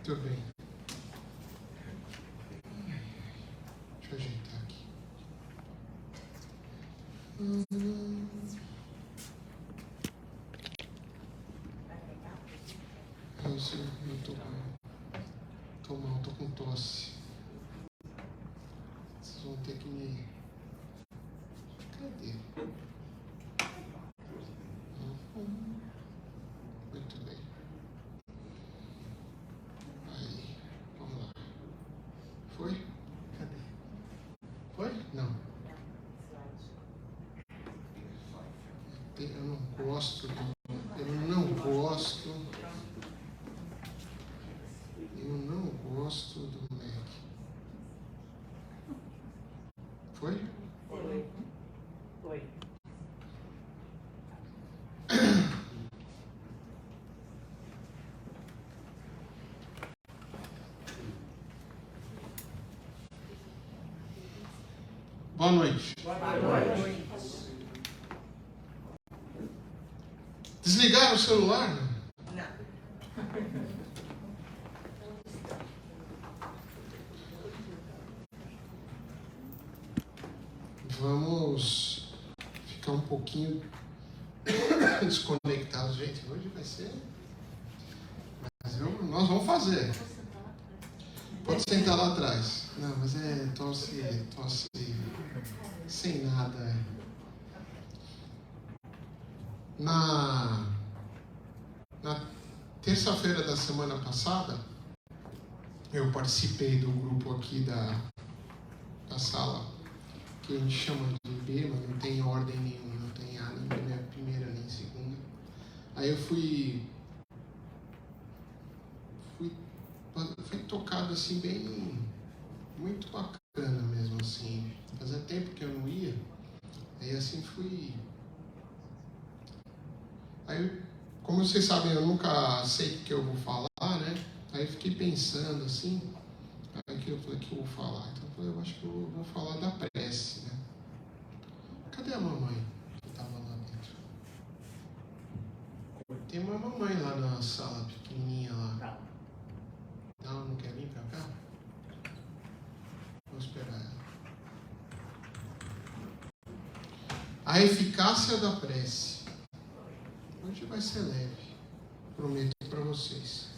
Muito bem. Deixa eu ajeitar aqui. Eu tô com tosse. Vocês vão ter que me... Cadê? Muito bem. Aí, vamos lá. Foi? Cadê? Foi? Não. Eu não gosto do Mac. Foi? Foi. Boa noite. Boa noite. Desligaram o celular? Não. Vamos ficar um pouquinho desconectados, gente. Hoje vai ser... Mas nós vamos fazer. Pode sentar lá atrás. Não, mas é tosse sem nada. Na terça-feira da semana passada, eu participei do grupo aqui da sala, que a gente chama de B, mas não tem ordem nenhuma, não tem A nem primeira nem segunda. Aí eu fui tocado assim, bem, muito bacana mesmo assim. Fazia tempo que eu não ia, aí assim fui. Aí, como vocês sabem, eu nunca sei o que eu vou falar, né? Aí eu fiquei pensando assim, aí que eu falei que eu vou falar. Então eu falei, eu acho que eu vou falar da prece, né? Cadê a mamãe que estava lá dentro? Tem uma mamãe lá na sala pequenininha lá. Não, não quer vir pra cá? Vou esperar ela. A eficácia da prece. Hoje vai ser leve. Prometo para vocês.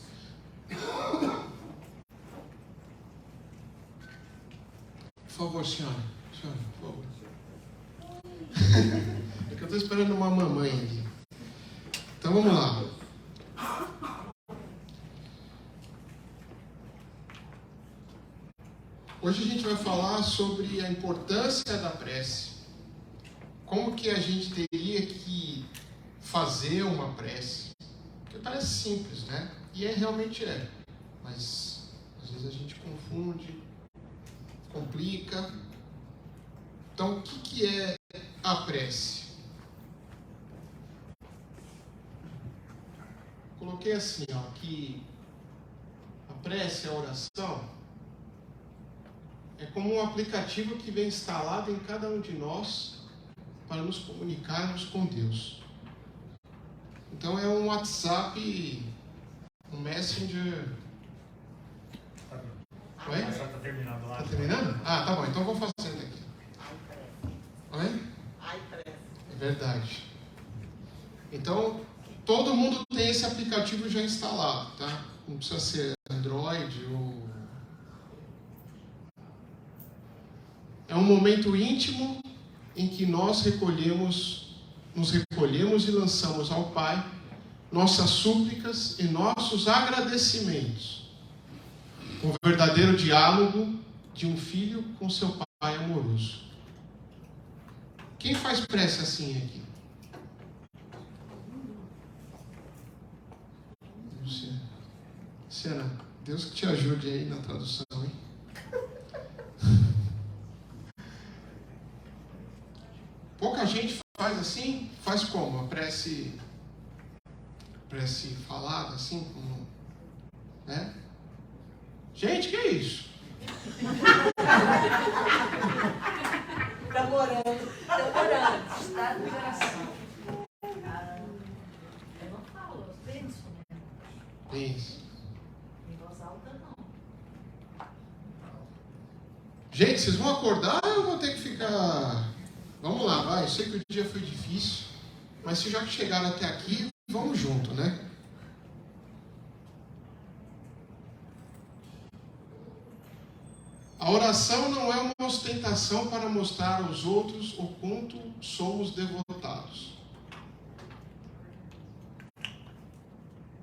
Por favor, senhora. Senhora, por favor. É que eu estou esperando uma mamãe ali. Então vamos lá. Hoje a gente vai falar sobre a importância da prece. Como que a gente teria que fazer uma prece? Porque parece simples, né? E realmente é. Mas às vezes a gente confunde, complica. Então, o que é a prece? Coloquei assim, ó, que a prece, a oração, é como um aplicativo que vem instalado em cada um de nós para nos comunicarmos com Deus. Então é um WhatsApp, um Messenger. Oi? Está terminando lá. Está terminando? Ah, tá bom. Então eu vou fazendo aqui. Oi? É verdade. Então, todo mundo tem esse aplicativo já instalado, tá? Não precisa ser Android ou... É um momento íntimo em que nós nos recolhemos e lançamos ao Pai nossas súplicas e nossos agradecimentos. Um verdadeiro diálogo de um filho com seu pai amoroso. Quem faz prece assim aqui? Luciana, Deus que te ajude aí na tradução, hein? Pouca gente faz assim. Faz como? A prece falada, assim, como, né? Gente, que é isso? Namorando. Estado de oração. Eu não falo, eu penso, né? Penso. Em voz alta. Gente, vocês vão acordar ou eu vou ter que ficar... Vamos lá, vai. Eu sei que o dia foi difícil, mas se já chegaram até aqui, vamos junto, né? A oração não é uma ostentação para mostrar aos outros o quanto somos devotados.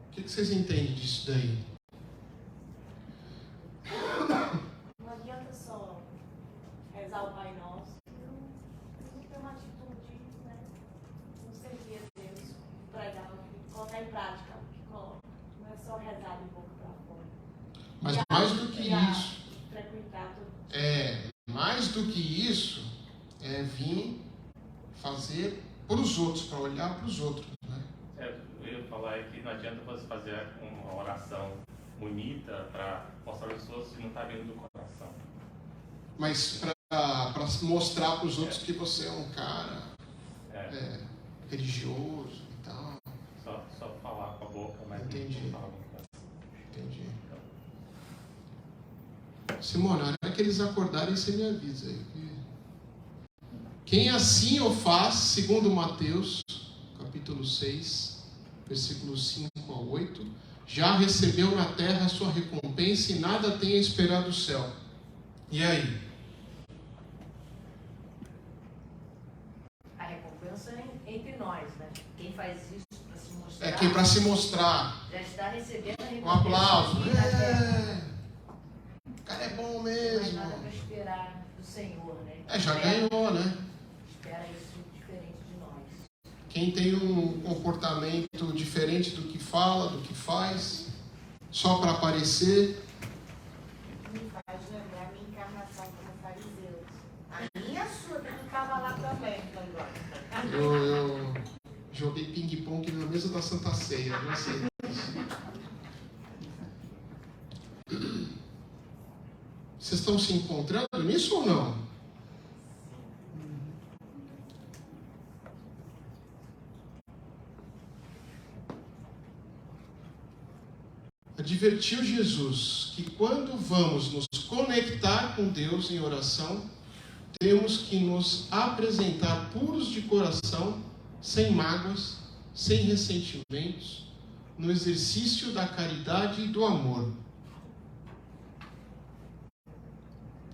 O que vocês entendem disso daí? Não adianta só rezar o Pai Nosso. Não ter uma atitude, né? Não servir a Deus, pregar, colocar em prática o que coloca. Não é só rezar de boca para fora. Mas mais do que isso, frequentar tudo. Mais do que isso, é vir fazer para os outros, para olhar para os outros, né? Eu ia falar que não adianta você fazer uma oração bonita para mostrar às pessoas que não está vindo do coração. Mas para mostrar para os outros que você é um cara religioso e tal. Só falar com a boca, mas Entendi. não falar com o coração. Entendi. Simone, na hora que eles acordarem, você me avisa aí. Quem assim o faz, segundo Mateus, capítulo 6, versículos 5 a 8, já recebeu na terra a sua recompensa e nada tem a esperar do céu. E aí? A recompensa é entre nós, né? Quem faz isso para se mostrar. É quem para se mostrar. Já está recebendo a recompensa. Um aplauso. aqui na terra. O cara é bom Não mesmo. tem nada para esperar do Senhor, né? Já ganhou, né? Espera isso diferente de nós. Quem tem um comportamento diferente do que fala, do que faz, só para aparecer. Me faz lembrar a minha encarnação como fariseu. A minha sua, que tu estava lá também, agora. Eu joguei ping-pong na mesa da Santa Ceia, não sei. Vocês estão se encontrando nisso ou não? Advertiu Jesus que quando vamos nos conectar com Deus em oração, temos que nos apresentar puros de coração, sem mágoas, sem ressentimentos, no exercício da caridade e do amor.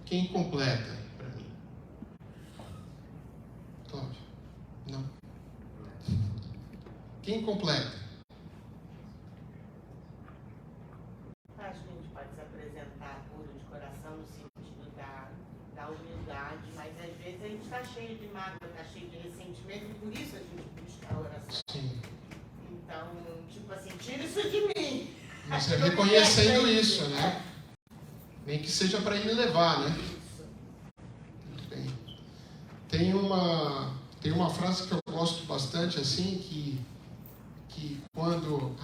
Quem completa aí para mim? Cláudio? Não. Quem completa? A gente pode se apresentar puro de coração no sentido da humildade, mas às vezes a gente está cheio de mágoa, está cheio de ressentimento, e por isso a gente busca a oração. Sim. Então, tipo assim, tira isso de mim. Mas é reconhecendo isso, né? Nem que seja para ele levar, né? Muito bem. Tem uma frase que eu gosto bastante, assim, que quando...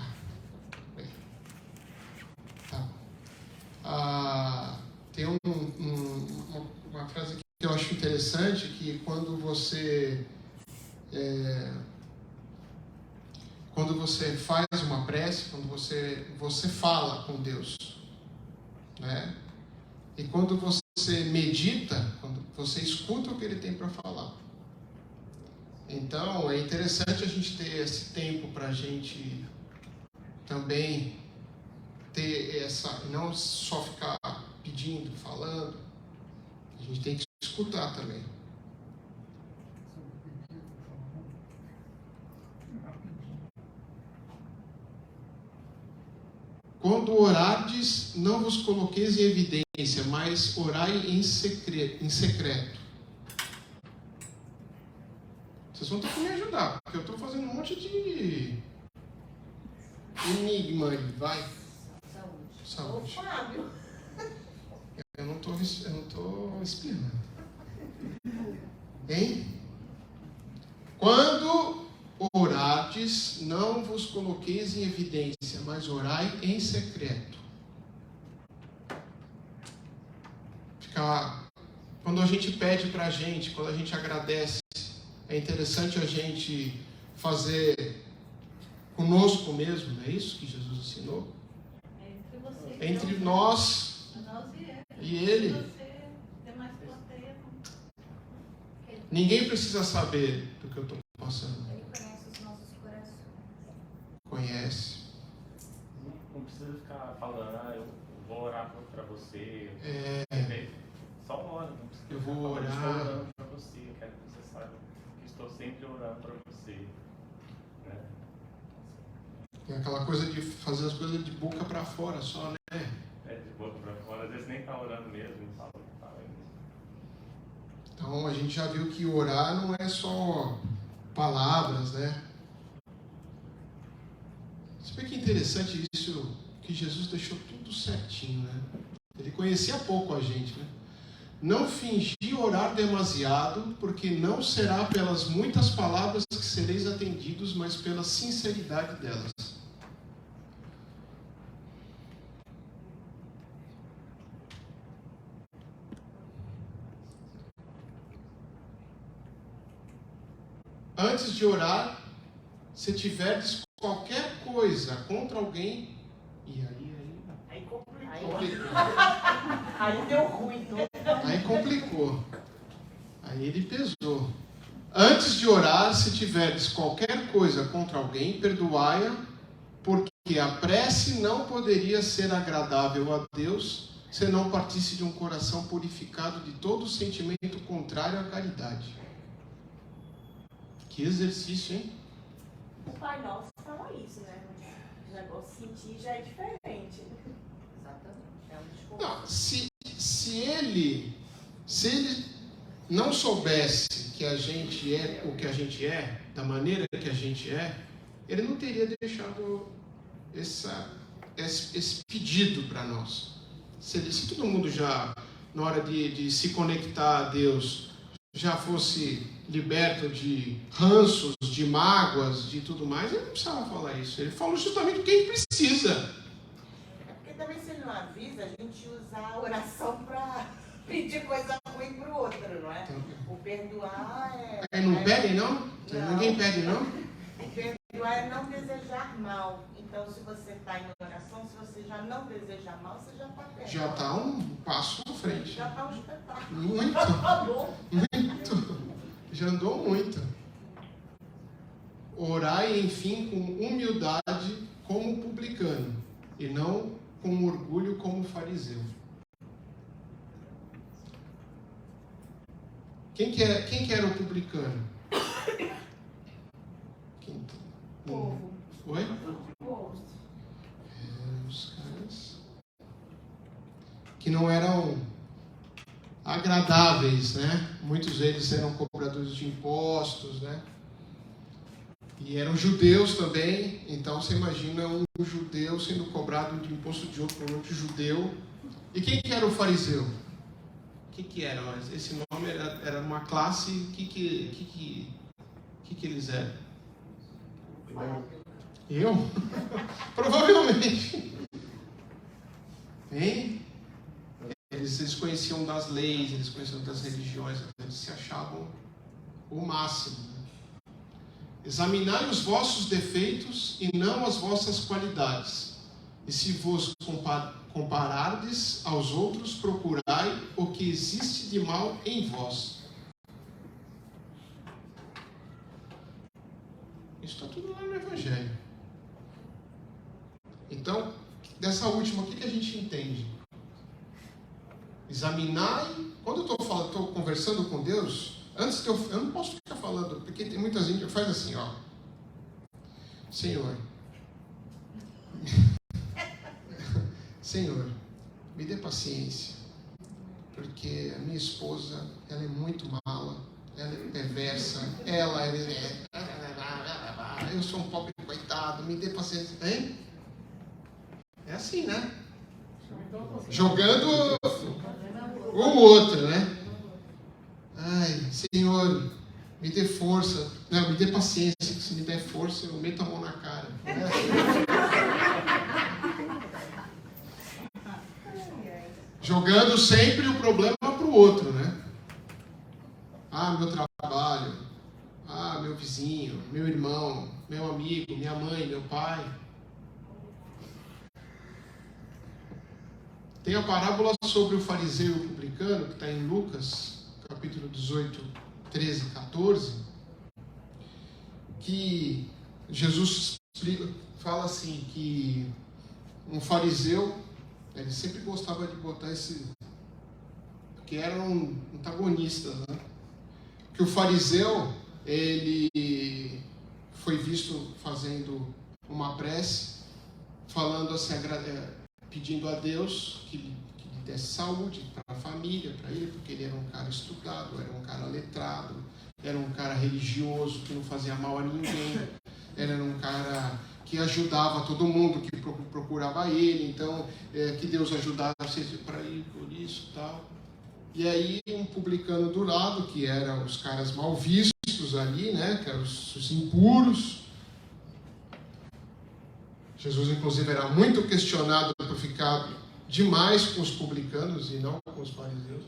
tem uma frase que eu acho interessante, que quando você faz uma prece, quando você fala com Deus, né? E quando você medita, quando você escuta o que Ele tem para falar. Então, é interessante a gente ter esse tempo para a gente também ter não só ficar pedindo, falando. A gente tem que escutar também. Quando orardes, não vos coloqueis em evidência, mas orai em secreto. Vocês vão ter que me ajudar, porque eu estou fazendo um monte de enigma aí, vai. Saúde. Ô, Fábio. Eu não estou espirrando. Hein? Quando orardes, não vos coloqueis em evidência, mas orai em secreto. Quando a gente pede para a gente, quando a gente agradece, é interessante a gente fazer conosco mesmo, não é isso que Jesus ensinou? Entre você, Entre nós e e Ele. você ter mais Ninguém precisa saber do que eu estou passando. Ele conhece os nossos corações. Conhece. Não precisa ficar falando, eu vou orar para você. Só ora, não precisa Eu vou ficar falando, orar. estou orando para você, eu quero que você saiba que estou sempre orando para você. Né? Tem aquela coisa de fazer as coisas de boca para fora só, né? De boca para fora, às vezes nem está orando mesmo, não fala isso. Então a gente já viu que orar não é só palavras, né? Você vê que interessante isso, que Jesus deixou tudo certinho, né? Ele conhecia pouco a gente, né? Não fingir orar demasiado, porque não será pelas muitas palavras que sereis atendidos, mas pela sinceridade delas. Antes de orar, se tiverdes qualquer coisa contra alguém, e Aí complicou. complicou. Aí deu ruim. Aí complicou. Aí ele pesou. Antes de orar, se tiverdes qualquer coisa contra alguém, perdoai-a, porque a prece não poderia ser agradável a Deus se não partisse de um coração purificado de todo sentimento contrário à caridade. Que exercício, hein? O Pai Nosso fala isso, né? O negócio sentir já é diferente. Exatamente. É um discurso. Não, se ele não soubesse que a gente é o que a gente é, da maneira que a gente é, ele não teria deixado esse pedido para nós. Se todo mundo já, na hora de se conectar a Deus, já fosse liberto de ranços, de mágoas, de tudo mais, ele não precisava falar isso. Ele falou justamente o que ele precisa. É porque também se ele não avisa, a gente usa a oração para pedir coisa ruim pro outro, não é? O perdoar é... Aí não pedem, não? Não. Ninguém pede, não? O perdoar é não desejar mal. Então, se você está em oração, se você já não deseja mal, você já está perto. Já está um passo à frente. Já está um espetáculo. Muito, Tá bom. muito. Já andou muito. Orai, enfim, com humildade como publicano, e não com orgulho como fariseu. Quem que era o publicano? Povo. Oi? Povo. Os caras que não eram agradáveis, né? Muitos deles eram cobradores de impostos, né? E eram judeus também, então você imagina um judeu sendo cobrado de imposto de outro judeu. E quem que era o fariseu? O que era? Esse nome era uma classe, o que eles eram? Eu? Provavelmente. Hein? Eles conheciam das leis, eles conheciam das religiões, eles se achavam o máximo. Examinai os vossos defeitos e não as vossas qualidades. E se vos comparardes aos outros, procurai o que existe de mal em vós. Isso está tudo lá no Evangelho. Então, dessa última, o que a gente entende? Examinai. Quando eu estou conversando com Deus, antes que eu não posso ficar falando, porque tem muita gente que faz assim, ó. Senhor, Senhor, me dê paciência, porque a minha esposa, ela é muito mala, ela é perversa, eu sou um pobre coitado, me dê paciência, hein? É assim, né? Jogando o outro, né? Ai, Senhor, me dê força, não, me dê paciência, que se me der força, eu meto a mão na cara. Jogando sempre o problema para o outro, né? Ah, meu trabalho, ah, meu vizinho, meu irmão, meu amigo, minha mãe, meu pai. Tem a parábola sobre o fariseu e o publicano, que está em Lucas, capítulo 18, 13, 14, que Jesus fala assim, que um fariseu, ele sempre gostava de botar esse, que eram antagonistas, né? Que o fariseu, ele foi visto fazendo uma prece, falando assim, pedindo a Deus que lhe desse saúde para a família, para ele, porque ele era um cara estudado, era um cara letrado, era um cara religioso, que não fazia mal a ninguém, era um cara que ajudava todo mundo, que procurava ele, então, que Deus ajudasse para ele por isso e tal. E aí um publicano do lado, que eram os caras mal vistos ali, né, que eram os impuros. Jesus, inclusive, era muito questionado por ficar demais com os publicanos e não com os fariseus.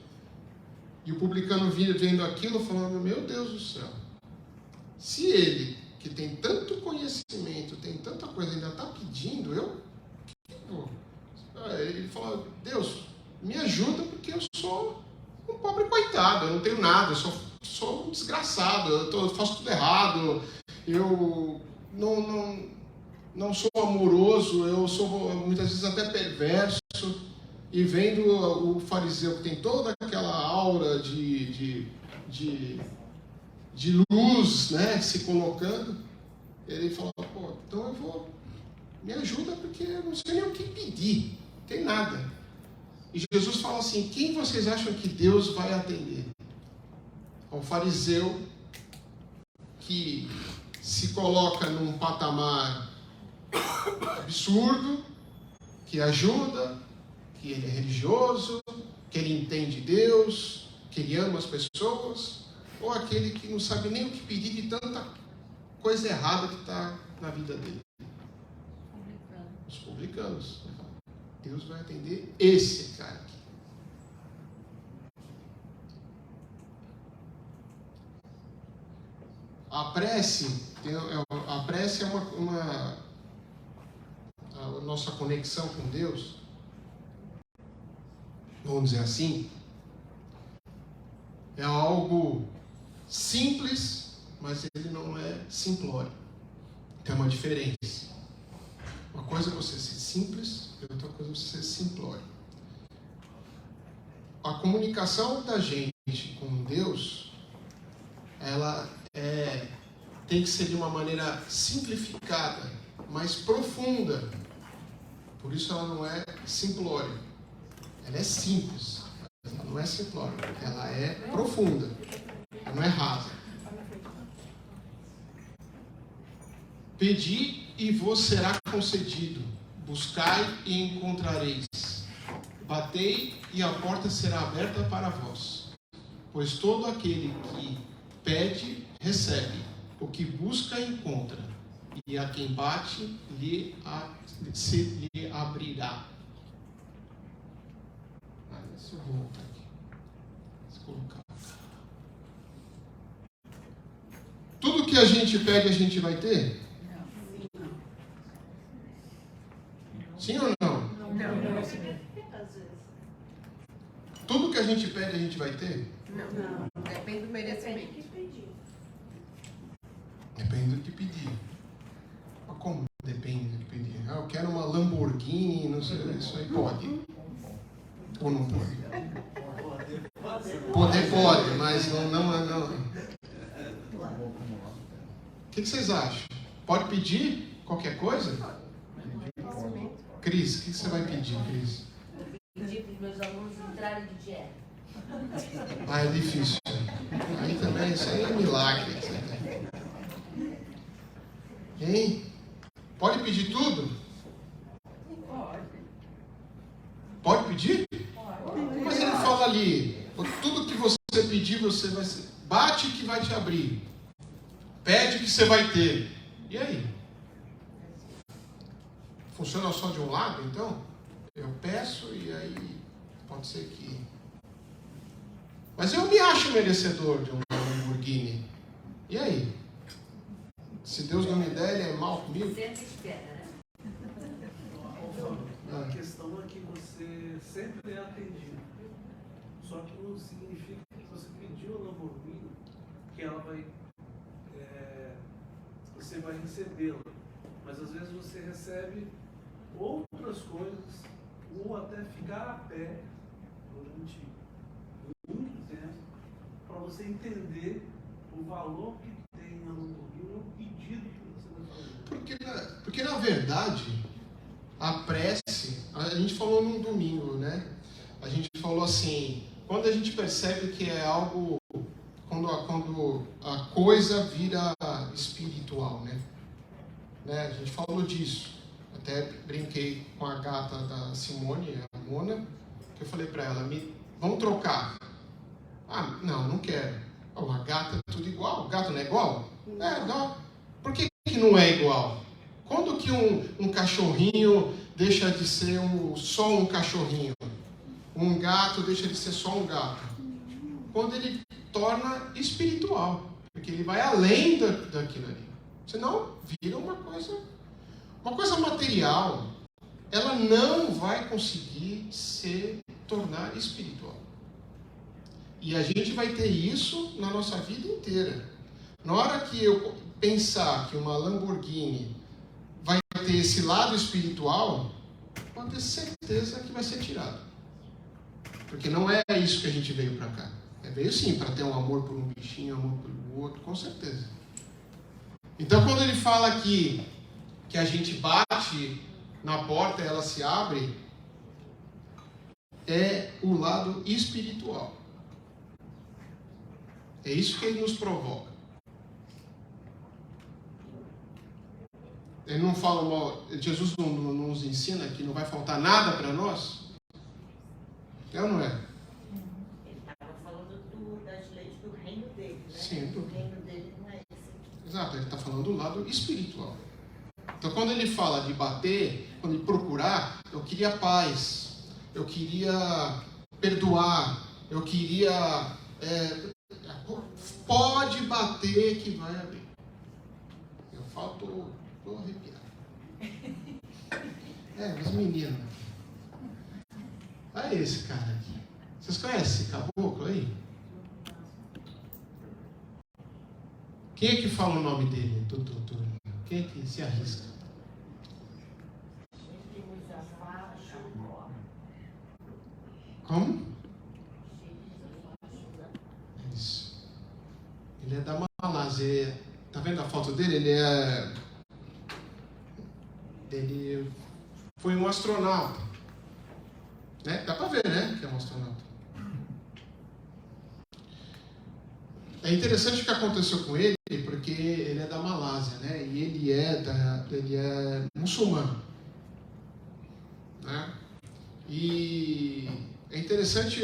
E o publicano vendo aquilo, falando, meu Deus do céu, se ele, que tem tanto conhecimento, tem tanta coisa, ainda está pedindo, ele falou, Deus, me ajuda porque eu sou um pobre coitado, eu não tenho nada, eu sou um desgraçado, eu faço tudo errado, eu não sou amoroso, eu sou muitas vezes até perverso. E vendo o fariseu que tem toda aquela aura de luz, né, se colocando, ele fala, pô, então me ajuda porque eu não sei nem o que pedir, não tem nada. E Jesus fala assim, quem vocês acham que Deus vai atender? Ao fariseu que se coloca num patamar absurdo, que ajuda, que ele é religioso, que ele entende Deus, que ele ama as pessoas, ou aquele que não sabe nem o que pedir de tanta coisa errada que está na vida dele? Os publicanos. Deus vai atender esse cara aqui. A prece é a nossa conexão com Deus, vamos dizer assim, é algo simples, mas ele não é simplório. Tem uma diferença. Uma coisa é você ser simples e outra coisa é você ser simplório. A comunicação da gente com Deus, ela tem que ser de uma maneira simplificada, mais profunda. Por isso ela não é simplória. Ela é simples, mas ela não é simplória. Ela é profunda. Ela não é rasa. Pedi e vos será concedido. Buscai e encontrareis. Batei e a porta será aberta para vós. Pois todo aquele que pede, recebe. O que busca, encontra. E a quem bate, se lhe abrirá. Deixa eu voltar aqui. Deixa eu colocar. Tudo que a gente pede, a gente vai ter? Sim ou não? Não. Às vezes. Tudo que a gente pede, a gente vai ter? Não. Depende do merecimento. Depende do que pedir. Mas como depende do que pedir? Eu quero uma Lamborghini, não sei, isso aí pode. Ou não pode? Poder pode, mas não. O que vocês acham? Pode pedir qualquer coisa? Cris, o que você vai pedir, Cris? Pedir para os meus alunos entrarem de dieta. Ah, é difícil. Aí também, isso aí é milagre. Hein? Pode pedir tudo? Pode pedir? Mas ele fala ali, tudo que você pedir, você vai ser. Bate que vai te abrir. Pede que você vai ter. E aí? Funciona só de um lado, então? Eu peço e aí pode ser que... Mas eu me acho merecedor de um Lamborghini. E aí? Se Deus não me der, ele é mal comigo? Sempre espera, né? A questão é que você sempre é atendido. Só que não significa que você pediu a Lamborghini que ela vai, você vai recebê-la. Mas às vezes você recebe outras coisas, ou até ficar a pé durante muito tempo, para você entender o valor que tem na Lamborghini, o pedido que você vai fazer. Porque na verdade, a prece, a gente falou num domingo, né? A gente falou assim, quando a gente percebe que é algo, quando a coisa vira espiritual, né? A gente falou disso. Até brinquei com a gata da Simone, a Mona, que eu falei para ela, vamos trocar. Ah, não quero. A gata é tudo igual. O gato não é igual? É igual. Por que não é igual? Quando que um cachorrinho deixa de ser só um cachorrinho? Um gato deixa de ser só um gato? Quando ele torna espiritual. Porque ele vai além daquilo ali. Senão, vira uma coisa material. Ela não vai conseguir se tornar espiritual. E a gente vai ter isso na nossa vida inteira. Na hora que eu pensar que uma Lamborghini vai ter esse lado espiritual, pode ter certeza que vai ser tirado. Porque não é isso que a gente veio para cá. Veio sim para ter um amor por um bichinho, amor pelo outro, com certeza. Então quando ele fala aqui que a gente bate na porta e ela se abre, é o lado espiritual. É isso que ele nos provoca. Ele não fala, Jesus não nos ensina que não vai faltar nada para nós? É ou não é? Ele estava falando das leis do reino dele, né? Sim, O reino dele não é esse aqui. Exato, ele está falando do lado espiritual. Então quando ele fala de bater, quando ele procurar, eu queria paz, eu queria perdoar, eu queria... pode bater que vai abrir. Eu falo, tô arrepiado. Os meninos. Olha esse cara aqui. Vocês conhecem esse caboclo aí? Quem é que fala o nome dele, doutor? Quem é que se arrisca? Como? Isso. Ele é da Malásia. Tá vendo a foto dele? Ele foi um astronauta. Né? Dá pra ver, né? Que é um astronauta. É interessante o que aconteceu com ele, porque ele é da Malásia, né? E ele é muçulmano, né? E é interessante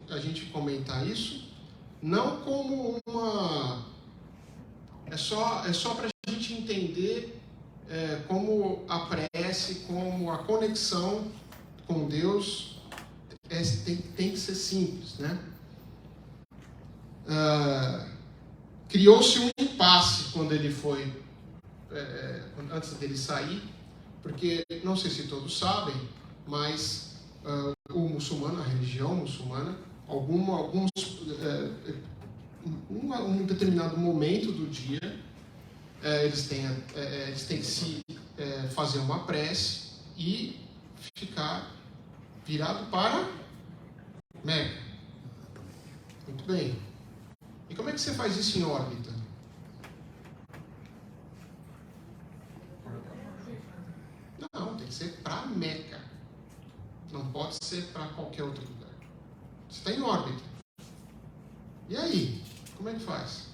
a gente comentar isso, não como é só para a gente entender como a prece, como a conexão com Deus tem que ser simples, né? Criou-se um impasse quando ele foi, antes dele sair, porque, não sei se todos sabem, mas o muçulmano, a religião muçulmana, um determinado momento do dia, eles têm que fazer uma prece e ficar virado para Meca. Muito bem. E como é que você faz isso em órbita? Não, tem que ser para Meca. Não pode ser para qualquer outro lugar. Você está em órbita. E aí? Como é que faz?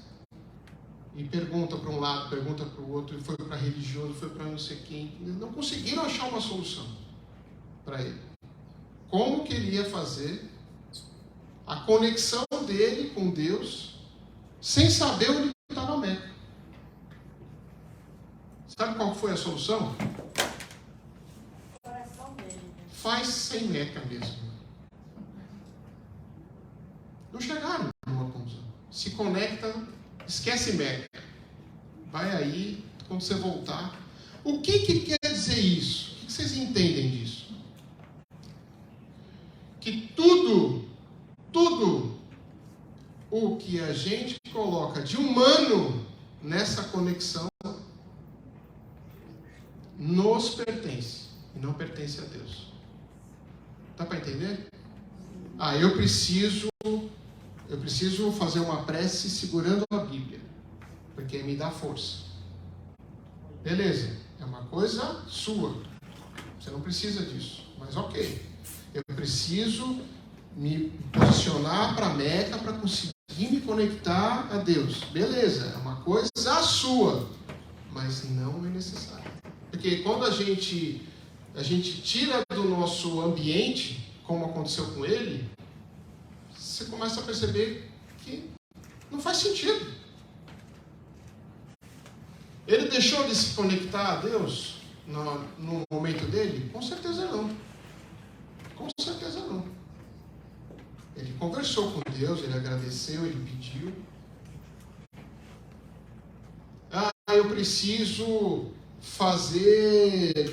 E pergunta para um lado, pergunta para o outro, e foi para religioso, foi para não sei quem. Eles não conseguiram achar uma solução para ele. Como que ele ia fazer a conexão dele com Deus sem saber onde estava a Meca? Sabe qual foi a solução? O coração dele. Faz sem Meca mesmo. Não chegaram numa conclusão. Se conecta, esquece Meca. Vai aí, quando você voltar. O que quer dizer isso? O que vocês entendem disso? Que tudo o que a gente coloca de humano nessa conexão nos pertence e não pertence a Deus. Dá para entender? Eu preciso fazer uma prece segurando a Bíblia, porque me dá força. Beleza, é uma coisa sua. Você não precisa disso, mas ok. Eu preciso me posicionar para a Meca para conseguir me conectar a Deus. Beleza, é uma coisa sua, mas não é necessário. Porque quando a gente tira do nosso ambiente, como aconteceu com ele, você começa a perceber que não faz sentido. Ele deixou de se conectar a Deus no momento dele? Com certeza não. Com certeza não. Ele conversou com Deus, ele agradeceu, ele pediu. Eu preciso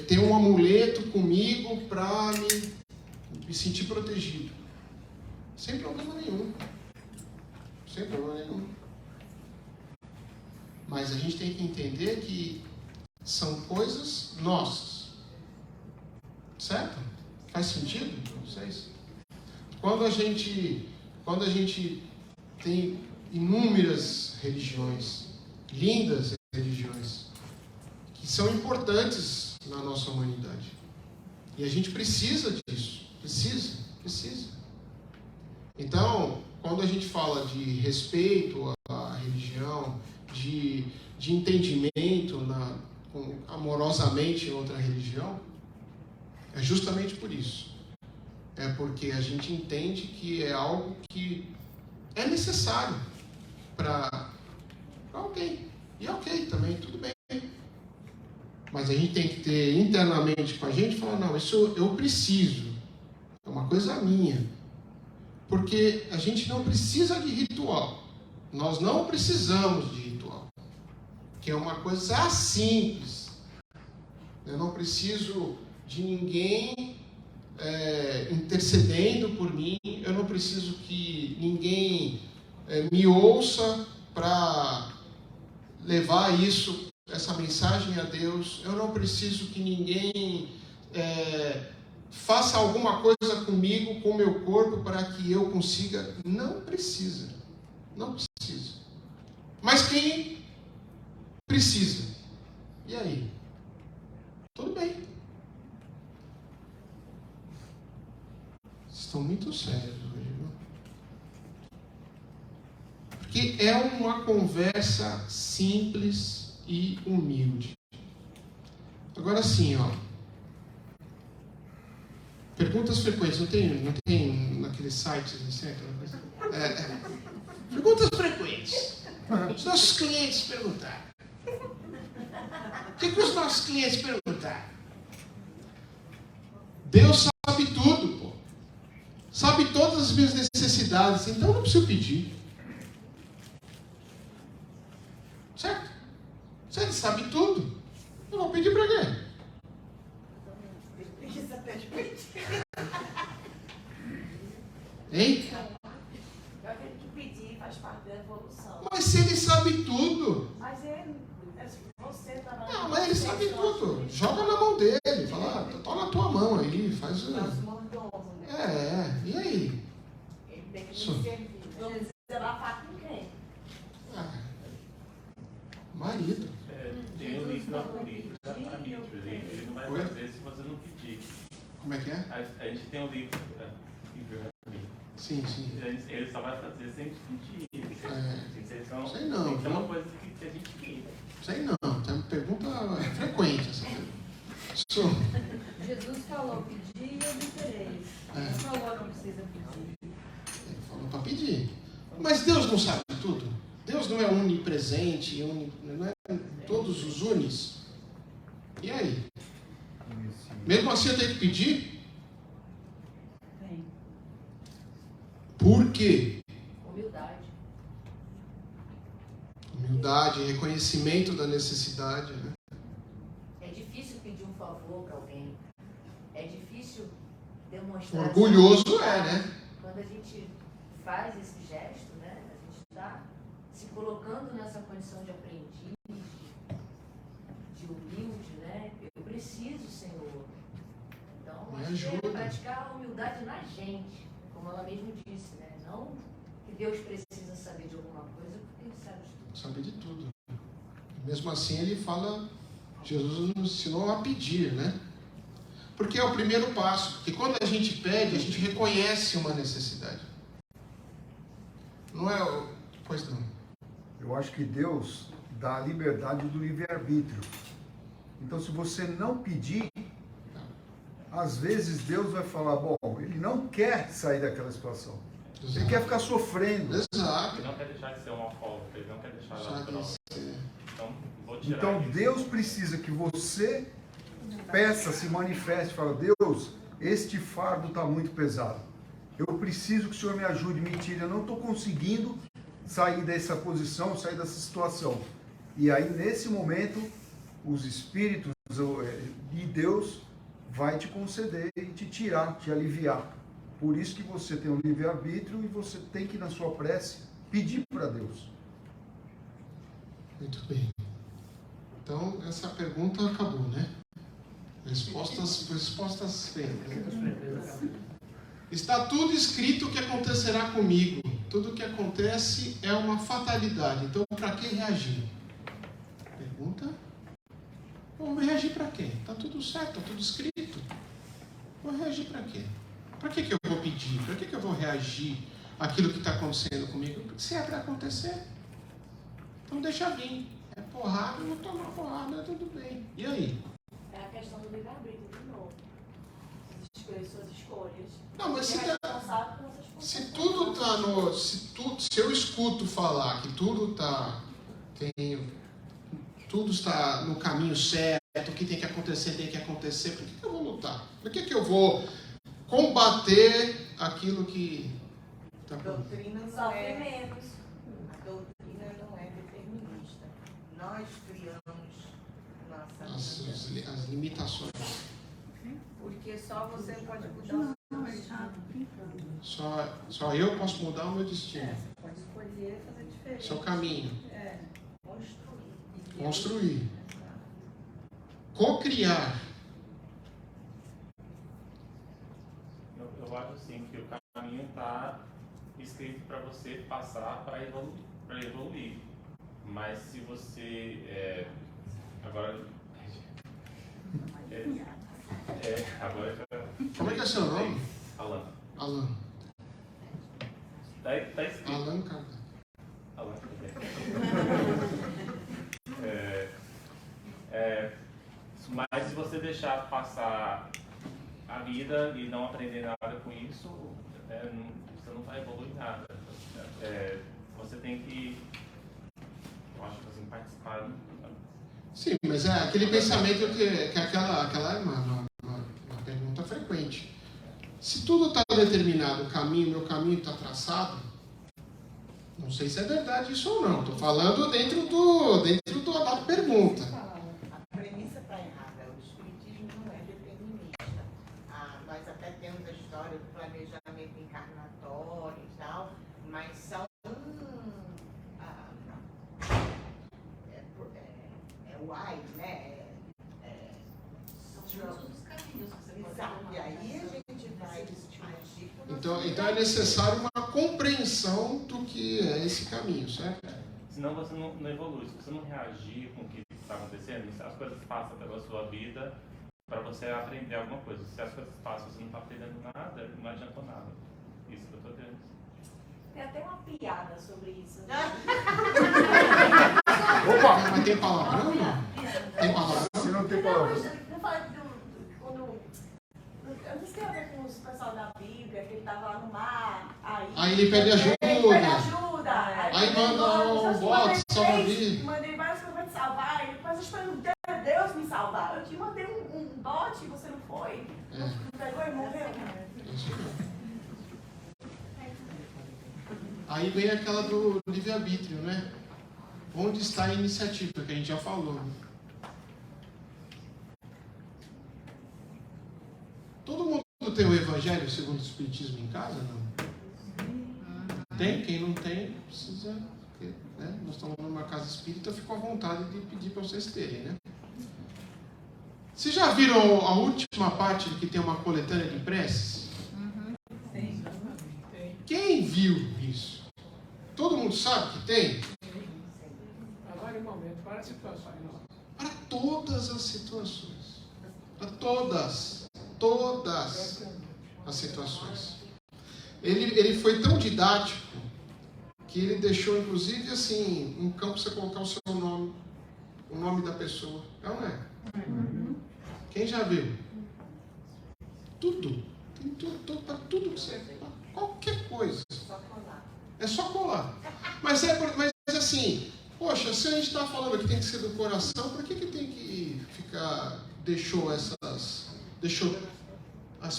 ter um amuleto comigo para me sentir protegido. Sem problema nenhum. Sem problema nenhum. Mas a gente tem que entender que são coisas nossas. Certo? Faz sentido para vocês? Quando a gente tem inúmeras religiões, lindas religiões, que são importantes na nossa humanidade. E a gente precisa disso. Precisa. Então, quando a gente fala de respeito à religião, de entendimento amorosamente em outra religião, é justamente por isso. É porque a gente entende que é algo que é necessário para alguém. E ok também, tudo bem. Mas a gente tem que ter internamente com a gente e falar, não, isso eu preciso. É uma coisa minha. Porque a gente não precisa de ritual. Nós não precisamos de ritual. Que é uma coisa simples. Eu não preciso de ninguém intercedendo por mim. Eu não preciso que ninguém me ouça para levar essa mensagem a Deus. Eu não preciso que ninguém faça alguma coisa comigo, com o meu corpo, para que eu consiga. Não precisa. Não precisa. Mas quem precisa? E aí? Tudo bem. Estão muito sérios hoje, viu? Porque é uma conversa simples e humilde. Agora sim, perguntas frequentes. Não tem naqueles sites assim, perguntas frequentes. Os nossos clientes perguntaram. O que os nossos clientes perguntaram? Deus sabe tudo, pô. Sabe todas as minhas necessidades, então não preciso pedir. Certo? Se ele sabe tudo, eu vou pedir para quê? Preguiça até de pedir. Hein? Eu acredito que pedir faz parte da evolução. Mas se ele sabe tudo. Mas você trabalha. Não, mas ele sabe tudo. Joga na mão dele. Fala, toma na tua mão aí. Faz o. Nosso mordomo, né? E aí? Ele tem que Isso. me servir. Vamos desabafar com quem? Marido. Tem um livro na política, exatamente. Ele não vai fazer se você não pedir. Como é que é? A gente tem um livro, Sim. ele só vai fazer sem pedir. Sei não. Então é uma coisa que a gente quer. Sei não. Tem uma pergunta frequente essa pergunta. Jesus falou, pedir e obtereis. Não falou, não precisa pedir. Ele falou para pedir. Mas Deus não sabe tudo? Deus não é onipresente, não é todos os unis? E aí? Mesmo assim eu tenho que pedir? Tem. Por quê? Humildade, reconhecimento da necessidade, né? É difícil pedir um favor para alguém. É difícil demonstrar. Orgulhoso é, né? Quando a gente faz esse gesto, né? A gente está se colocando nessa condição de aprendiz, de humilde, né? Eu preciso, Senhor. Então, Me acho que é ajuda. praticar a humildade na gente, como ela mesma disse, né? Não que Deus precisa saber de alguma coisa, porque Ele sabe de tudo. Sabe de tudo. Mesmo assim, ele fala, Jesus nos ensinou a pedir, né? Porque é o primeiro passo. Porque quando a gente pede, a gente reconhece uma necessidade. Não é o... Pois não. Eu acho que Deus dá a liberdade do livre-arbítrio. Então, se você não pedir, às vezes Deus vai falar, bom, ele não quer sair daquela situação. Ele quer ficar sofrendo. Exato. Ele não quer deixar de ser um alcoólatra, ele não quer deixar de Sabe, ser. Então, vou tirar Então, isso. Deus precisa que você peça, se manifeste, fala, Deus, este fardo está muito pesado. Eu preciso que o Senhor me ajude, me tire, eu não estou conseguindo sair dessa posição, sair dessa situação. E aí, nesse momento, os Espíritos de Deus vai te conceder e te tirar, te aliviar. Por isso que você tem um livre-arbítrio e você tem que, na sua prece, pedir para Deus. Muito bem. Então, essa pergunta acabou, né? Respostas feitas. Está tudo escrito o que acontecerá comigo. Tudo o que acontece é uma fatalidade. Então, para que reagir? Pergunta. Vamos reagir para quê? Está tudo certo, está tudo escrito. Vou reagir para quê? Para que eu vou pedir? Para que eu vou reagir àquilo que está acontecendo comigo? Porque se é para acontecer, então deixa vir. É porrada, eu vou tomar porrada, tudo bem. E aí? É a questão do livre-arbítrio de novo. Escolher suas escolhas. Não, mas Ser responsável pelas suas se consequências. tudo está no... Se eu escuto falar que tudo está... Tudo está no caminho certo, o que tem que acontecer, por que eu vou lutar? Por que eu vou combater aquilo que está A por... doutrina não Sofre é, menos. a doutrina não é determinista. Nós criamos nossa as limitações. porque só você pode mudar o Só eu posso mudar o meu destino, pode escolher fazer diferente. seu caminho, Construir. construir, co-criar. Eu acho assim que o caminho está escrito para você passar para evoluir. Mas se você agora Como é que é seu nome? Alan. Alan. Tá escrito. Alan Kardec. Alan. Mas se você deixar passar a vida e não aprender nada com isso, você não vai evoluir nada. Você tem que, eu acho que assim, participar. Sim, mas é aquele pensamento que aquela é uma pergunta frequente. Se tudo está determinado, o caminho, meu caminho está traçado, não sei se é verdade isso ou não. Estou falando dentro da pergunta. A premissa está errada. O espiritismo não é determinista. Nós até temos a história do planejamento encarnatório e tal, mas são wide, né? São todos os caminhos que você pode Exato. tomar. E aí a gente vai agir por Então é necessário uma compreensão do que é esse caminho, certo? Senão você não evolui. Se você não reagir com o que está acontecendo, as coisas passam pela sua vida para você aprender alguma coisa. Se as coisas passam e você não está aprendendo nada, não adiantou nada. Isso que eu estou dizendo. Tem até uma piada sobre isso. Né? Opa, mas tem palavrão? Tem palavrão? Se não tem Não, palavra. eu falei quando... Eu não sei a ver com os pessoal da Bíblia, que ele estava lá no mar, Aí ele pede ajuda. Ele pede ajuda. Aí manda um bote, salva-vida. Mandei várias coisas para te salvar. E depois eu esperando Deus me salvar. Eu te mandei um bote e você não foi. Pegou e morreu. Aí vem aquela do livre-arbítrio, né? Onde está a iniciativa, que a gente já falou. Né? Todo mundo tem o Evangelho segundo o Espiritismo em casa, não? Tem? Quem não tem, precisa porque né, nós estamos numa casa espírita, eu fico à vontade de pedir para vocês terem, né? Vocês já viram a última parte que tem uma coletânea de preces? Sim. Quem viu isso? Todo mundo sabe que tem? Para vários momentos, para situações. Para todas as situações. Para todas as situações. Ele foi tão didático que ele deixou, inclusive, assim, um campo para você colocar o seu nome, o nome da pessoa. É ou não é? Quem já viu? Tudo. Tem tudo, para tudo que você... Qualquer coisa. É só colar. Mas assim, poxa, se a gente está falando que tem que ser do coração, por que tem que ficar... Deixou as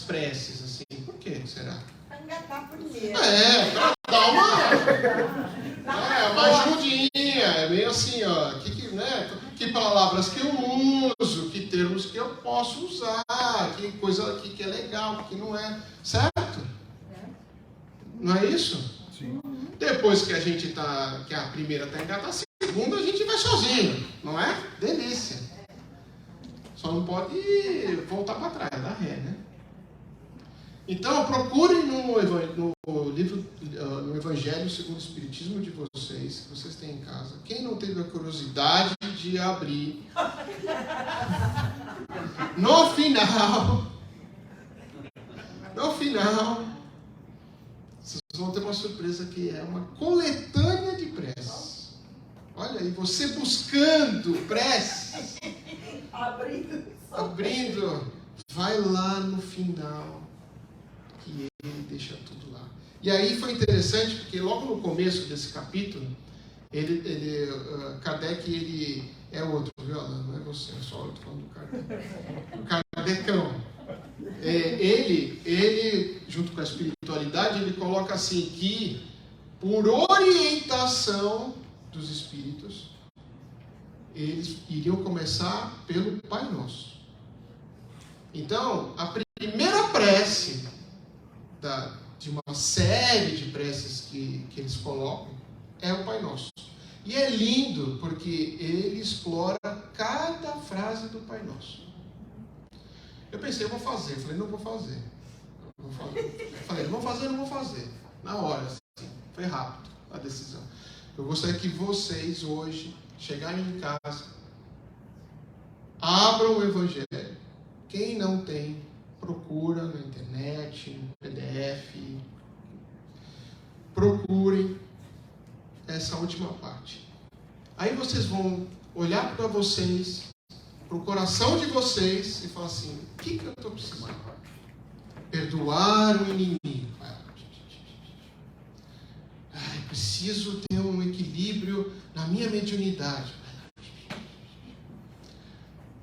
preces, assim? Por que será? Para engatar primeiro. Para dar uma ajudinha. É meio assim, ó. Que palavras que eu uso, que termos que eu posso usar, que coisa aqui que é legal, que não é. Certo? Não é isso? Sim. Depois que que a primeira está engatada, a segunda a gente vai sozinho, não é? Delícia. Só não pode voltar para trás, dar ré, né? Então, procurem no livro, no Evangelho segundo o Espiritismo de vocês, que vocês têm em casa. Quem não teve a curiosidade de abrir, no final, vocês vão ter uma surpresa que é uma coletânea de preces. Olha aí, você buscando preces, abrindo, vai lá no final, que ele deixa tudo lá. E aí foi interessante, porque logo no começo desse capítulo, Kardec, ele é outro, viu, Alan? Não é você, é só eu tô falando do Kardec. O Kardecão. Ele, junto com a espiritualidade, ele coloca assim que, por orientação dos espíritos, eles iriam começar pelo Pai Nosso. Então, a primeira prece de uma série de preces que eles colocam é o Pai Nosso. E é lindo porque ele explora cada frase do Pai Nosso. Eu pensei, eu vou fazer. Eu falei, não vou fazer. Eu falei, não vou fazer. Na hora, assim. Foi rápido a decisão. Eu gostaria que vocês hoje chegarem em casa, abram o Evangelho. Quem não tem, procura na internet, no PDF. Procurem essa última parte. Aí vocês vão olhar para vocês, para o coração de vocês e falar assim, o que eu estou precisando? Perdoar o inimigo. Preciso ter um equilíbrio na minha mediunidade.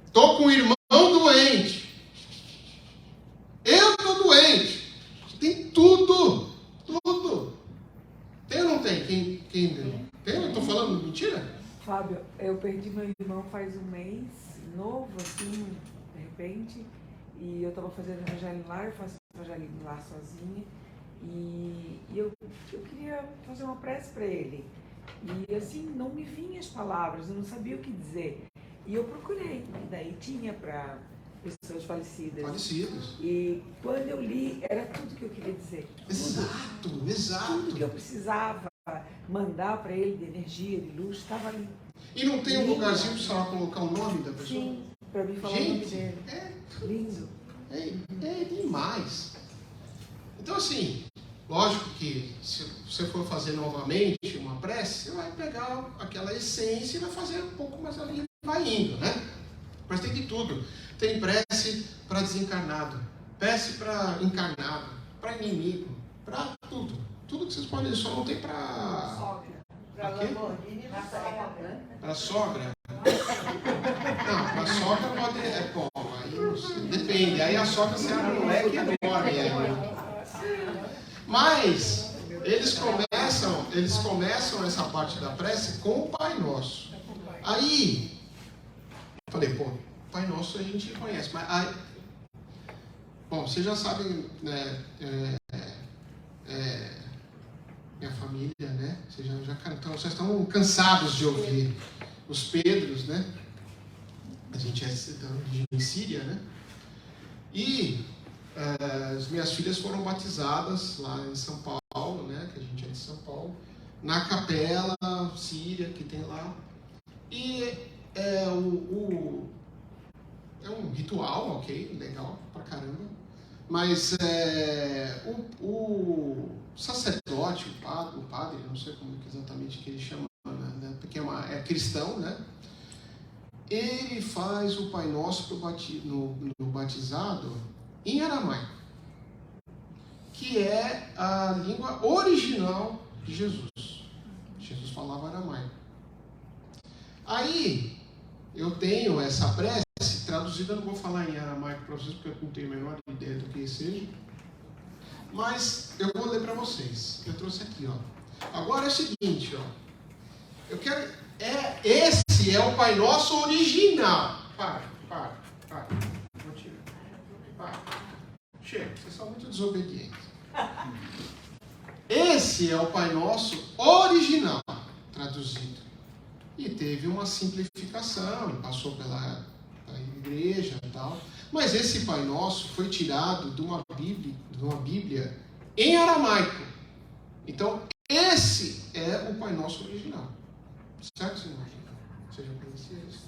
Estou com um irmão doente. Eu estou doente. Tem tudo. Tem ou não tem? Quem tem? Eu estou falando mentira? Fábio, eu perdi meu irmão faz um mês, novo assim, de repente, e eu estava fazendo evangelho lá, eu faço evangelho lá sozinha, e eu queria fazer uma prece para ele. E assim, não me vinham as palavras, eu não sabia o que dizer. E eu procurei, e daí tinha para pessoas falecidas. E quando eu li, era tudo que eu queria dizer. Exato. Tudo que eu precisava mandar para ele de energia, de luz, estava ali. E não tem um lugarzinho para você colocar o nome da pessoa? Sim, para mim falar o nome dele. Lindo. É demais. Então, assim, lógico que se você for fazer novamente uma prece, você vai pegar aquela essência e vai fazer um pouco mais ali, vai indo, né? Mas tem de tudo. Tem prece para desencarnado, prece para encarnado, para inimigo, para tudo. Tudo que vocês podem, só não tem para... Sogra. Para Lamborghini e para sogra. Não, para sogra pode... bom, aí não sei, depende. Aí a sogra se abre um leque enorme. Mas eles começam essa parte da prece com o Pai Nosso. Aí, falei, Pai Nosso a gente conhece, mas aí, bom, vocês já sabem, né, minha família família, né? Vocês estão cansados de ouvir os Pedros, né? A gente é em Síria, né? E as minhas filhas foram batizadas lá em São Paulo, né? Que a gente é de São Paulo, na capela síria que tem lá. E é um ritual, ok? Legal pra caramba. Mas o sacerdote, o padre, não sei como exatamente que ele chama, né? Porque é cristão, né? Ele faz o Pai Nosso no batizado em aramaico, que é a língua original de Jesus. Jesus falava aramaico. Aí, eu tenho essa prece traduzida, eu não vou falar em aramaico para vocês, porque eu não tenho a menor ideia do que seja. Mas eu vou ler para vocês. Eu trouxe aqui, ó. Agora é o seguinte, ó. Eu quero... esse é o Pai Nosso original. Para. Vou tirar. Para. Chega, vocês são muito desobedientes. Esse é o Pai Nosso original, traduzido. E teve uma simplificação, passou pela igreja e tal. Mas esse Pai Nosso foi tirado de uma Bíblia em aramaico. Então, esse é o Pai Nosso original. Certo, senhor? Você já conhecia isso?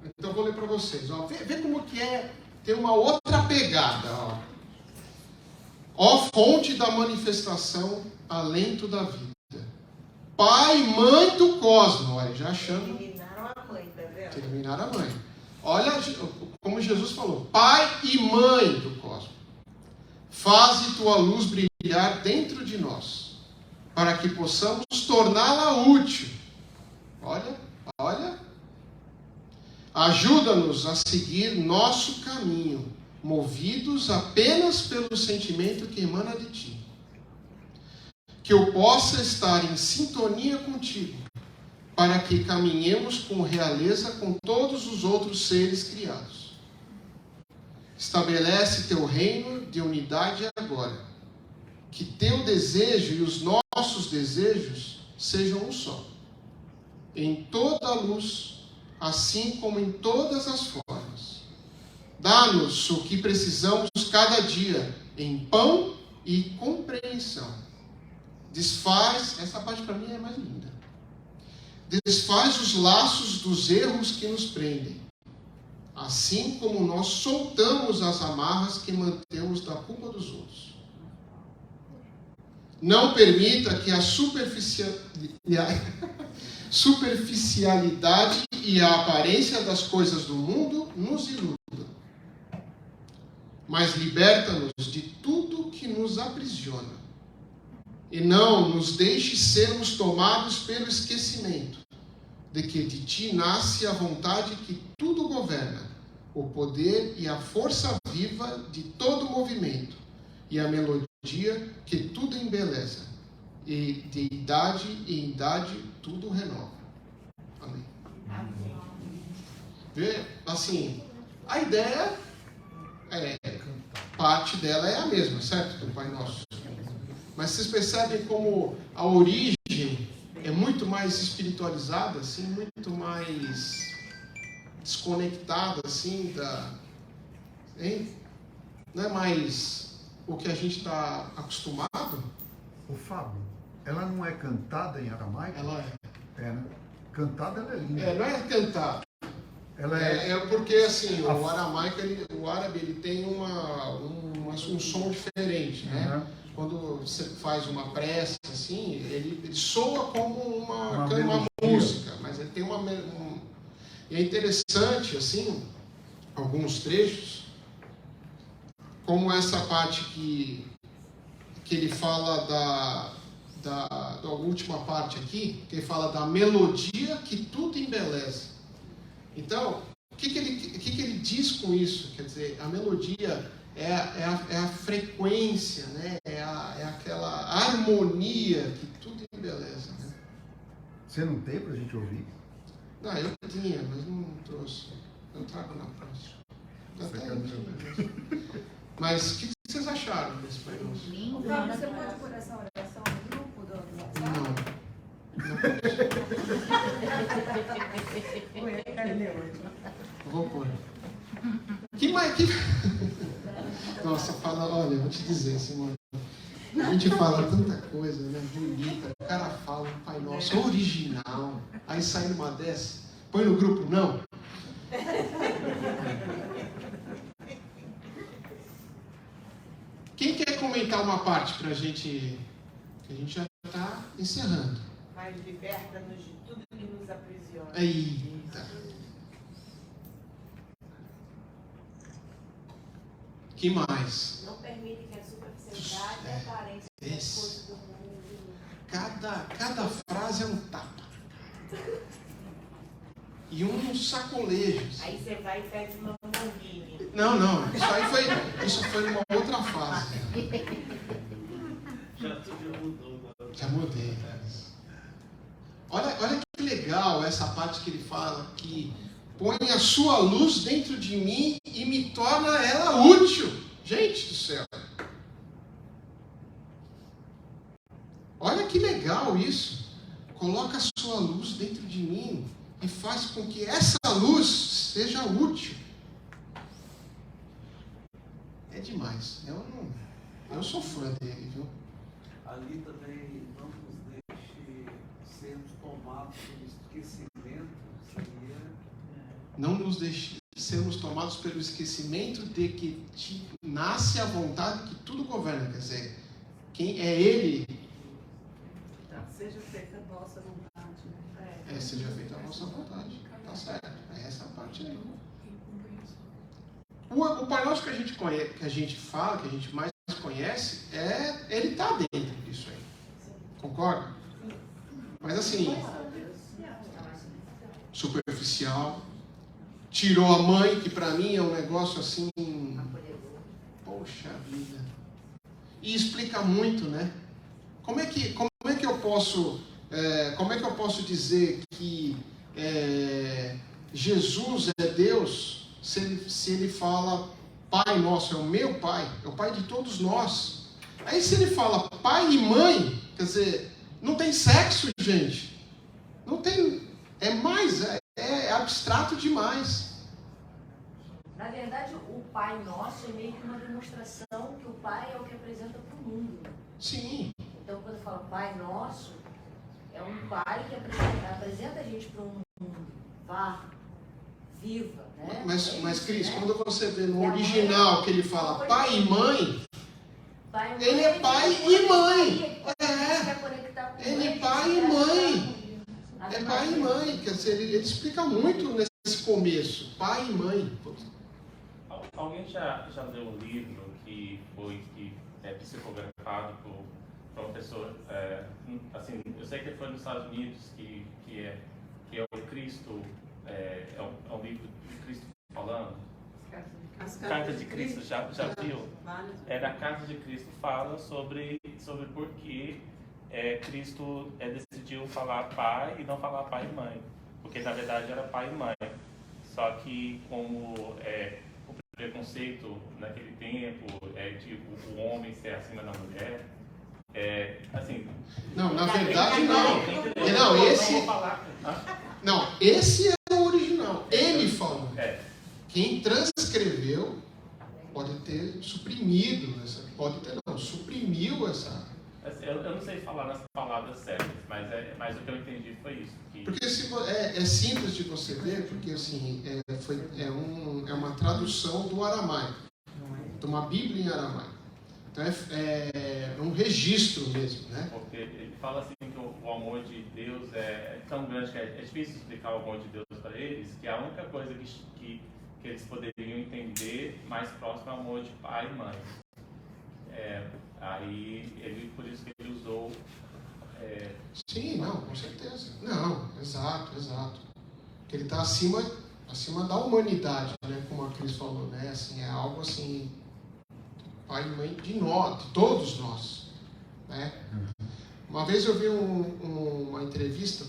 Então, eu vou ler para vocês. Ó. Vê como que é. Tem uma outra pegada. Ó fonte da manifestação, alento da vida. Pai e mãe do cosmos. Olha, já chama. Terminaram a mãe, tá vendo? Terminaram a mãe. Olha como Jesus falou. Pai e mãe do cosmos. Faze tua luz brilhar dentro de nós, para que possamos torná-la útil. Olha. Ajuda-nos a seguir nosso caminho, movidos apenas pelo sentimento que emana de ti. Que eu possa estar em sintonia contigo, para que caminhemos com realeza com todos os outros seres criados. Estabelece teu reino de unidade agora. Que teu desejo e os nossos desejos sejam um só. Em toda a luz, assim como em todas as formas. Dá-nos o que precisamos cada dia, em pão e compreensão. Desfaz, essa parte para mim é mais linda. Desfaz os laços dos erros que nos prendem, assim como nós soltamos as amarras que mantemos da culpa dos outros. Não permita que a superficialidade e a aparência das coisas do mundo nos iludam, mas liberta-nos de tudo que nos aprisiona. E não nos deixe sermos tomados pelo esquecimento de que de ti nasce a vontade que tudo governa, o poder e a força viva de todo movimento, e a melodia que tudo embeleza, e de idade em idade tudo renova. Amém. Vê, assim, a ideia parte dela é a mesma, certo? Do Pai Nosso. Mas vocês percebem como a origem é muito mais espiritualizada, assim, muito mais desconectada, assim, hein? Não é mais o que a gente está acostumado? O Fábio, ela não é cantada em aramaico? Ela é. É, né? Cantada ela é linda. Não é cantada. Ela é porque, assim, o aramaico, o árabe, ele tem um som diferente, né? Uhum. Quando você faz uma prece, assim, ele soa como uma música, mas ele tem E é interessante, assim, alguns trechos, como essa parte que ele fala da última parte aqui, que ele fala da melodia que tudo embeleza. Então, o que ele diz com isso? Quer dizer, a melodia é a frequência, né? É aquela harmonia que tudo embeleza, né? Você não tem pra gente ouvir? Não, eu tinha, mas não trouxe. Eu trago na próxima. Mas o que vocês acharam desse Pai Nosso? Ô, Fábio, você pode pôr essa oração no grupo do WhatsApp? Não. Vou pôr. Que mais? Nossa, fala, olha, eu vou te dizer, Simone. A gente fala tanta coisa, né? Bonita. O cara fala um Pai Nosso original. Aí sai numa dessa. Põe no grupo, não. Quem quer comentar uma parte pra gente? Que a gente já está encerrando. Mas liberta-nos de tudo que nos aprisiona. Eita. Que mais? Não permite que a superficialidade e a aparência das coisas do mundo. Cada frase é um tapa. E um sacolejo. Aí você vai e pede uma Lamborghini. Não. Isso foi numa outra fase. Já mudou. Já mudei. Olha que legal essa parte que ele fala que põe a sua luz dentro de mim e me torna ela útil. Gente do céu. Olha que legal isso. Coloca a sua luz dentro de mim e faz com que essa luz seja útil. É demais. Eu sou fã dele, viu? Ali também não nos deixe sermos tomados pelo esquecimento. Não nos deixe sermos tomados pelo esquecimento de que nasce a vontade que tudo governa. Quer dizer, quem é Ele? Seja feita a nossa vontade. Né? Seja feita a nossa vontade. Tá certo. É essa parte aí. O Pai Nosso que a gente conhece, que a gente fala, que a gente mais conhece, ele está dentro disso aí. Concorda? Mas assim, superficial. Tirou a mãe, que para mim é um negócio assim, poxa vida. E explica muito, né? Como é que eu posso dizer que Jesus é Deus se ele fala Pai Nosso, é o meu Pai, é o Pai de todos nós. Aí se ele fala pai e mãe, quer dizer, não tem sexo, gente. Não tem, é abstrato demais. Na verdade, o Pai Nosso é meio que uma demonstração que o Pai é o que apresenta para o mundo. Sim. Então, quando eu falo Pai Nosso, é um Pai que apresenta a gente para um mundo. Vá, viva, né? Mas Cris, quando você vê no original que ele fala pai e mãe, ele é pai e mãe. Ele é pai e mãe. É pai e mãe. Quer dizer, ele explica muito nesse começo. Pai e mãe. Alguém já leu um livro que é psicografado por uma pessoa, assim, eu sei que foi nos Estados Unidos, que é o Cristo, é um livro de Cristo falando. As Cartas de Cristo, já viu? Na Carta de Cristo fala sobre por que Cristo decidiu falar pai e não falar pai e mãe. Porque na verdade era pai e mãe. Só que como o preconceito naquele tempo de o homem ser acima da mulher, assim... Não, na verdade não. Esse é o original. Ele falou. Quem transcreveu pode ter suprimido suprimiu essa... Eu não sei falar nas palavras certas, mas o que eu entendi foi isso. Porque é simples de você ver, porque assim, é uma tradução do aramaico, de uma Bíblia em aramaico. Então é um registro mesmo, né? Porque ele fala assim que o amor de Deus é tão grande que é difícil explicar o amor de Deus para eles, que a única coisa que eles poderiam entender mais próximo é o amor de pai e mãe. Aí por isso que ele usou. Sim, não, com certeza. Não, exato. Porque ele está acima da humanidade, né? Como a Cris falou, né? Assim, é algo assim, pai e mãe de nós, de todos nós, né? Uma vez eu vi uma entrevista,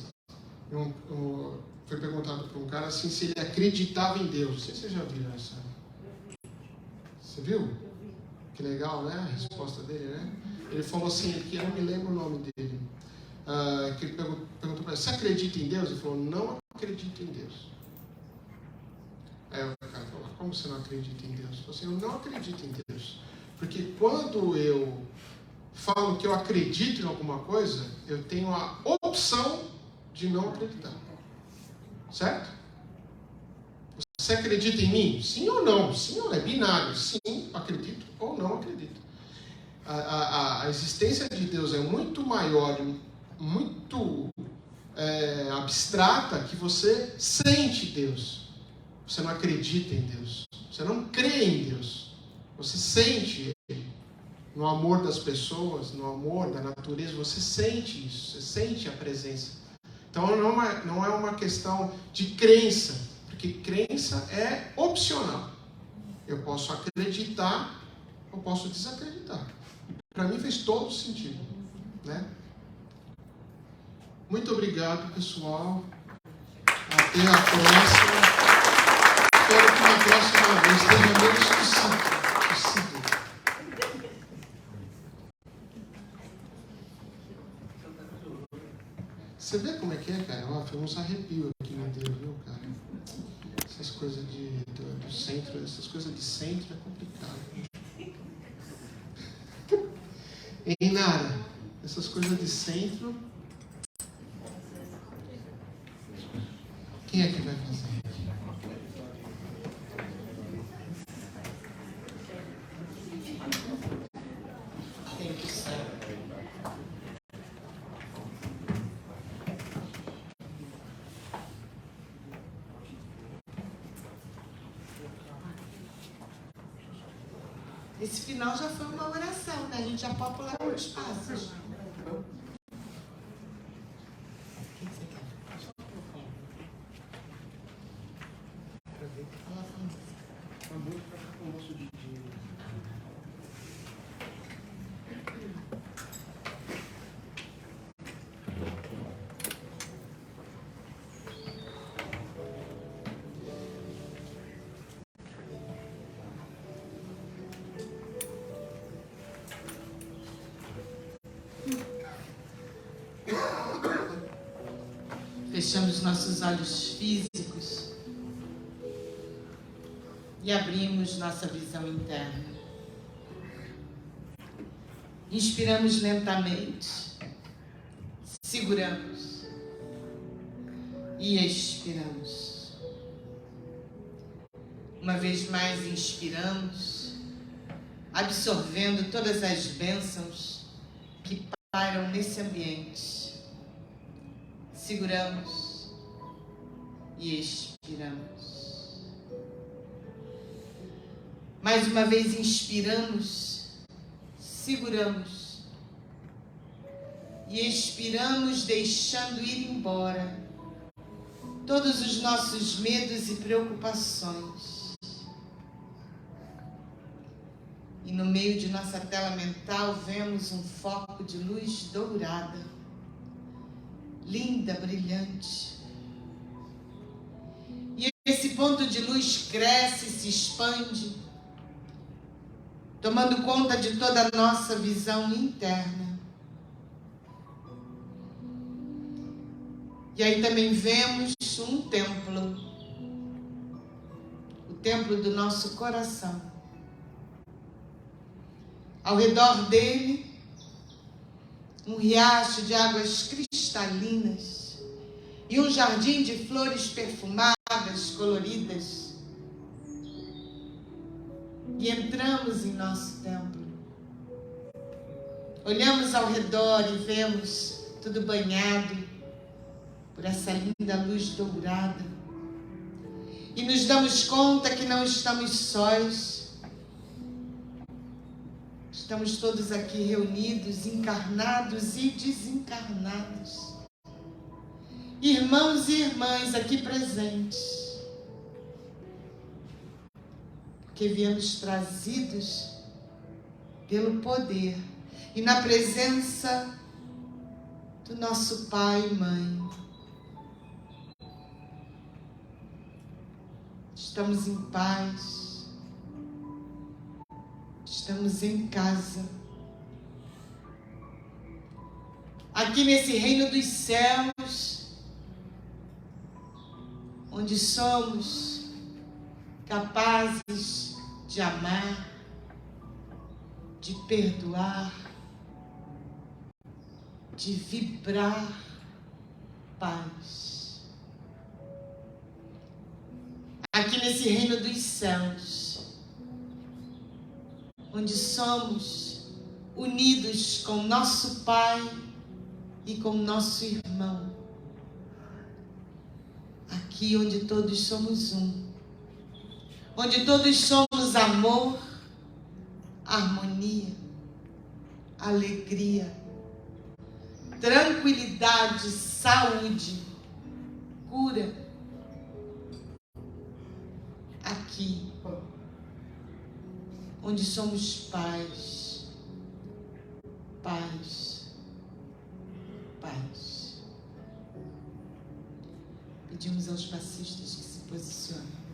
foi perguntado para um cara assim se ele acreditava em Deus. Não sei se vocês já viram essa. Você viu? Que legal, né? A resposta dele, né? Ele falou assim, que eu não me lembro o nome dele. Que ele perguntou para ele, você acredita em Deus? Ele falou, não acredito em Deus. Aí o cara falou, como você não acredita em Deus? Ele falou assim, eu não acredito em Deus. Porque quando eu falo que eu acredito em alguma coisa, eu tenho a opção de não acreditar. Certo? Você acredita em mim? Sim ou não? Sim ou não? É binário. Sim, acredito ou não acredito. A existência de Deus é muito maior, muito abstrata, que você sente Deus. Você não acredita em Deus. Você não crê em Deus. Você sente Ele. No amor das pessoas, no amor da natureza, você sente isso. Você sente a presença. Então não é uma questão de crença, porque crença é opcional. Eu posso acreditar, eu posso desacreditar. Para mim fez todo sentido, né? Muito obrigado, pessoal. Até a próxima. Espero que na próxima vez tenha menos possível. Você vê como é que é, cara? Ó, foi uns arrepios aqui me deu, viu, cara? Essas coisas do centro, essas coisas de centro é complicado. Hein, Nara? Essas coisas de centro. Quem é que vai fazer? Tem que ser. Esse final já foi uma oração, né? A gente já pode pular por passos. Fechamos nossos olhos físicos e abrimos nossa visão interna. Inspiramos lentamente, seguramos e expiramos. Uma vez mais inspiramos, absorvendo todas as bênçãos que pairam nesse ambiente. Seguramos e expiramos. Mais uma vez inspiramos, seguramos e expiramos, deixando ir embora todos os nossos medos e preocupações. E no meio de nossa tela mental vemos um foco de luz dourada, linda, brilhante. E esse ponto de luz cresce, se expande, tomando conta de toda a nossa visão interna. E aí também vemos um templo, o templo do nosso coração. Ao redor dele, um riacho de águas cristalinas e um jardim de flores perfumadas, coloridas. E entramos em nosso templo. Olhamos ao redor e vemos tudo banhado por essa linda luz dourada. E nos damos conta que não estamos sós. Estamos todos aqui reunidos, encarnados e desencarnados. Irmãos e irmãs aqui presentes. Porque viemos trazidos pelo poder e na presença do nosso Pai e Mãe. Estamos em paz. Estamos em casa. Aqui nesse reino dos céus, onde somos capazes de amar, de perdoar, de vibrar paz. Aqui nesse reino dos céus, onde somos unidos com nosso Pai e com nosso irmão. Aqui onde todos somos um. Onde todos somos amor, harmonia, alegria, tranquilidade, saúde, cura. Aqui, onde somos paz, paz, paz. Pedimos aos passistas que se posicionem.